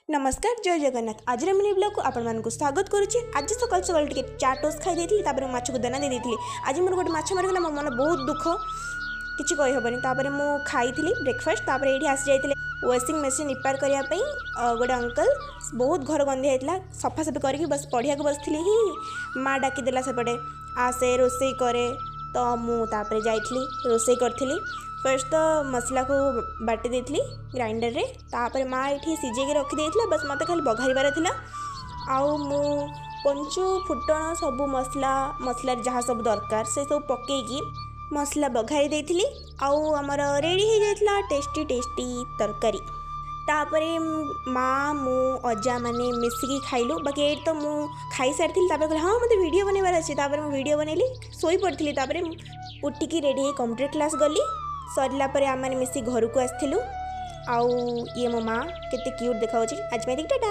नमस्कार जय जगन्नाथ। आज मिनी ब्लॉग को आपण स्वागत करुच्ची। आज सकाल सकाल टे चा टोस्ट खाई देती माछ को दाना दे देती। आज मोर गोटे माछ मरगला मो मन बहुत दुख किसी कहीहबनी। मु खाई ब्रेकफास्ट ये आसी जाते वाशिंग मशीन रिपेयर करने गोटे अंकल बहुत घर गंदी होता सफासफी करके बस पढ़िया बसती ही माँ डाकीदेला सेपटे आसे रोसे करे तो मुझे जाइली रोसे करी। फर्स्ट तो मसला को बाटी देती ग्राइंडर रे तापर माँ ये सीझे रखी बस मत खाली बघार था। आउ मु पंचु फुटण सब मसला जहाँ सब दरकार से सब पकईकी मसला बघारी देती। आउ आमर रेडी हो जाता टेस्टी टेस्टी तरकारी। तापर माँ मु अजा मैंने मिसिकी खाइलु। बाकी ये तो मु खाई सारी कहले हाँ मत वीडियो बनवार अच्छे। मुझे वीडियो बनैली शोई पड़ी उठिकी रेडी कंप्यूटर क्लास गली सरला आम मैंने मिसी घर को आसलु। आउ ये मो माँ केते क्यूट देखा आज टाटा।